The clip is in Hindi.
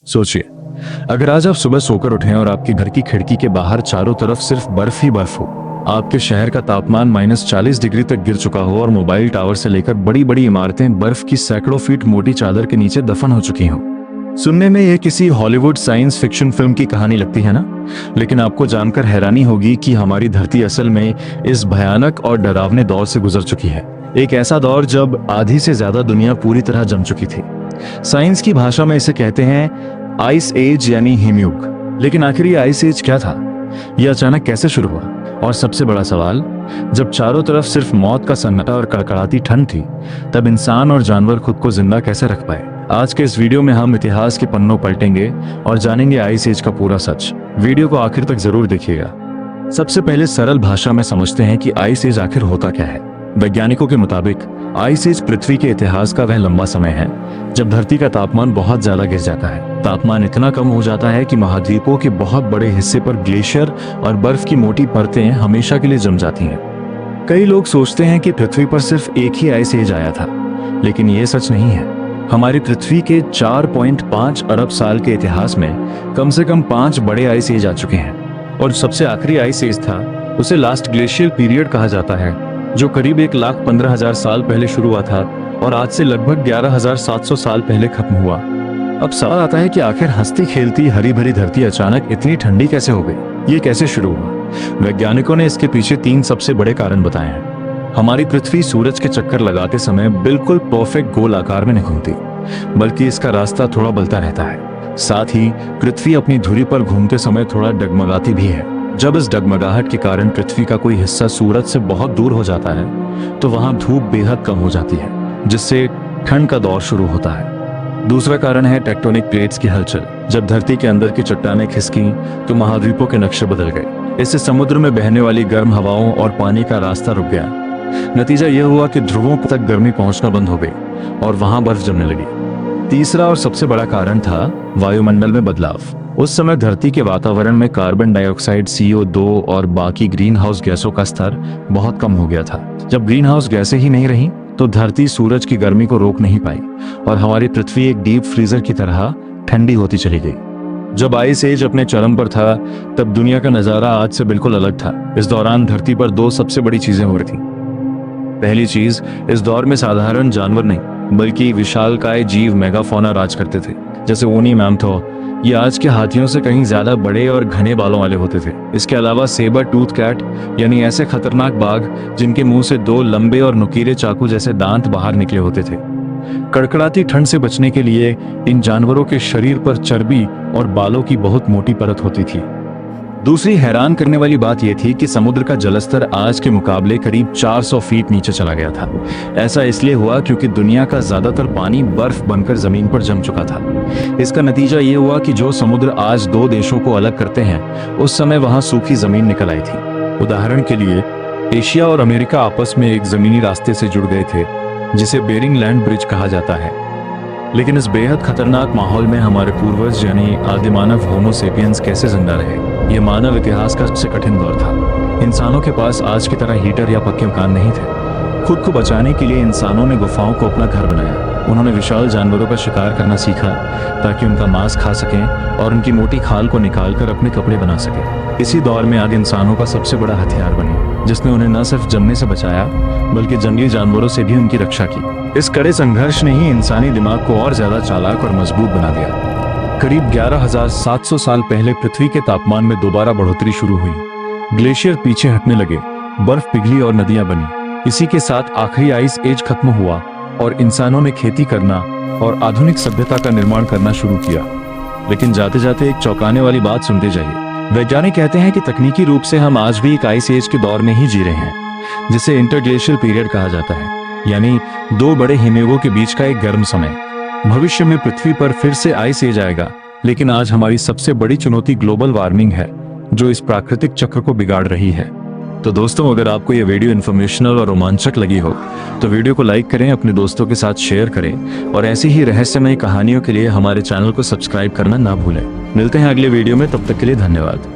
सोचिए, अगर आज आप सुबह सोकर उठें और आपके घर की खिड़की के बाहर चारों तरफ सिर्फ बर्फ ही बर्फ हो, आपके शहर का तापमान -40 डिग्री तक गिर चुका हो और मोबाइल टावर से लेकर बड़ी बड़ी इमारतें बर्फ की सैकड़ों फीट मोटी चादर के नीचे दफन हो चुकी हों। सुनने में यह किसी हॉलीवुड साइंस फिक्शन फिल्म की कहानी लगती है ना? लेकिन आपको जानकर हैरानी होगी कि हमारी धरती असल में इस भयानक और डरावने दौर से गुजर चुकी है। एक ऐसा दौर जब आधी से ज्यादा दुनिया पूरी तरह जम चुकी थी। साइंस की भाषा में इसे कहते हैं आइस एज यानी हिमयुग। लेकिन आखिर ये आइस एज क्या था? यह अचानक कैसे शुरू हुआ? और सबसे बड़ा सवाल, जब चारों तरफ सिर्फ मौत का सन्नाटा और कड़कड़ाती ठंड थी, तब इंसान और जानवर खुद को जिंदा कैसे रख पाए? आज के इस वीडियो में हम इतिहास के पन्नों पलटेंगे और जानेंगे आइस एज का पूरा सच। वीडियो को आखिर तक जरूर देखिएगा। सबसे पहले सरल भाषा में समझते हैं कि आइस एज आखिर होता क्या है। वैज्ञानिकों के मुताबिक आइस एज पृथ्वी के इतिहास का वह लंबा समय है जब धरती का तापमान बहुत ज्यादा गिर जाता है। तापमान इतना कम हो जाता है कि महाद्वीपों के बहुत बड़े हिस्से पर ग्लेशियर और बर्फ की मोटी परतें हमेशा के लिए जम जाती हैं। कई लोग सोचते हैं कि पृथ्वी पर सिर्फ एक ही आइस एज आया था, लेकिन यह सच नहीं है। हमारी पृथ्वी के 4.5 अरब साल के इतिहास में कम से कम 5 बड़े आइस एज आ चुके हैं, और सबसे आखिरी आइस एज था उसे लास्ट ग्लेशियर पीरियड कहा जाता है, जो करीब 1,15,000 साल पहले शुरू हुआ था और आज से लगभग 11,700 साल पहले खत्म हुआ। अब सवाल आता है कि आखिर हंसती खेलती हरी भरी धरती अचानक इतनी ठंडी कैसे हो गई? ये कैसे शुरू हुआ? वैज्ञानिकों ने इसके पीछे 3 सबसे बड़े कारण बताए हैं। हमारी पृथ्वी सूरज के चक्कर लगाते समय बिल्कुल परफेक्ट गोल आकार में नहीं घूमती, बल्कि इसका रास्ता थोड़ा बदलता रहता है। साथ ही पृथ्वी अपनी धुरी पर घूमते समय थोड़ा डगमगाती भी है। जब इस डगमगाहट के कारण पृथ्वी का कोई हिस्सा सूरज से बहुत दूर हो जाता है, तो वहां धूप बेहद कम हो जाती है, जिससे ठंड का दौर शुरू होता है। दूसरा कारण है टेक्टोनिक प्लेट्स की हलचल। जब धरती के अंदर की चट्टानें खिसकी तो महाद्वीपों के नक्शे बदल गए। इससे समुद्र में बहने वाली गर्म हवाओं और पानी का रास्ता रुक गया। नतीजा यह हुआ कि ध्रुवों तक गर्मी पहुंचना बंद हो गई और वहां बर्फ जमने लगी। तीसरा और सबसे बड़ा कारण था वायुमंडल में बदलाव। उस समय धरती के वातावरण में कार्बन डाइऑक्साइड, CO2 और बाकी ग्रीन हाउस गैसों का स्तर बहुत कम हो गया था। जब ग्रीन हाउस गैसें ही नहीं रही, तो धरती सूरज की गर्मी को रोक नहीं पाई और हमारी पृथ्वी एक डीप फ्रीजर की तरह ठंडी होती चली गई। जब आइस एज अपने चरम पर था, तब दुनिया का नजारा आज से बिल्कुल अलग था। इस दौरान धरती पर 2 सबसे बड़ी चीजें हो रही थी। पहली चीज, इस दौर में साधारण जानवर नहीं बल्कि विशालकाय जीव मेगाफौना राज करते थे, जैसे ऊनी मैमथो। ये आज के हाथियों से कहीं ज्यादा बड़े और घने बालों वाले होते थे। इसके अलावा सेबर टूथ कैट यानी ऐसे खतरनाक बाघ जिनके मुंह से 2 लंबे और नुकीले चाकू जैसे दांत बाहर निकले होते थे। कड़कड़ाती ठंड से बचने के लिए इन जानवरों के शरीर पर चर्बी और बालों की बहुत मोटी परत होती थी। दूसरी हैरान करने वाली बात यह थी कि समुद्र का जलस्तर आज के मुकाबले करीब 400 फीट नीचे चला गया था। ऐसा इसलिए हुआ क्योंकि दुनिया का ज्यादातर पानी बर्फ बनकर जमीन पर जम चुका था। इसका नतीजा ये हुआ कि जो समुद्र आज 2 देशों को अलग करते हैं, उस समय वहां सूखी जमीन निकल आई थी। उदाहरण के लिए एशिया और अमेरिका आपस में एक जमीनी रास्ते से जुड़ गए थे, जिसे बेरिंग लैंड ब्रिज कहा जाता है। लेकिन इस बेहद खतरनाक माहौल में हमारे पूर्वज यानी आदिमानव होमो सेपियंस कैसे जिंदा रहे? ये मानव इतिहास का सबसे कठिन दौर था। इंसानों के पास आज की तरह हीटर या पक्के मकान नहीं थे। खुद को बचाने के लिए इंसानों ने गुफाओं को अपना घर बनाया। उन्होंने विशाल जानवरों का शिकार करना सीखा ताकि उनका मांस खा सकें और उनकी मोटी खाल को निकालकर अपने कपड़े बना सकें। इसी दौर में आग इंसानों का सबसे बड़ा हथियार बनी, जिसने उन्हें न सिर्फ जमने से बचाया बल्कि जंगली जानवरों से भी उनकी रक्षा की। इस कड़े संघर्ष ने ही इंसानी दिमाग को और ज्यादा चालाक और मजबूत बना दिया। करीब 11,700 साल पहले पृथ्वी के तापमान में दोबारा बढ़ोतरी शुरू हुई। ग्लेशियर पीछे हटने लगे, बर्फ पिघली और नदियां बनी। इसी के साथ आखिरी आइस एज खत्म हुआ और इंसानों ने खेती करना और आधुनिक सभ्यता का निर्माण करना शुरू किया। लेकिन जाते जाते एक चौंकाने वाली बात सुनते जाइए। वैज्ञानिक कहते हैं कि तकनीकी रूप से हम आज भी एक आइस एज के दौर में ही जी रहे हैं, जिसे इंटरग्लेशियल पीरियड कहा जाता है, यानी 2 बड़े हिमयुगों के बीच का एक गर्म समय। भविष्य में पृथ्वी पर फिर से आइस एज आएगा, लेकिन आज हमारी सबसे बड़ी चुनौती ग्लोबल वार्मिंग है, जो इस प्राकृतिक चक्र को बिगाड़ रही है। तो दोस्तों, अगर आपको ये वीडियो इन्फॉर्मेशनल और रोमांचक लगी हो तो वीडियो को लाइक करें, अपने दोस्तों के साथ शेयर करें और ऐसी ही रहस्यमय कहानियों के लिए हमारे चैनल को सब्सक्राइब करना ना भूलें। मिलते हैं अगले वीडियो में, तब तक के लिए धन्यवाद।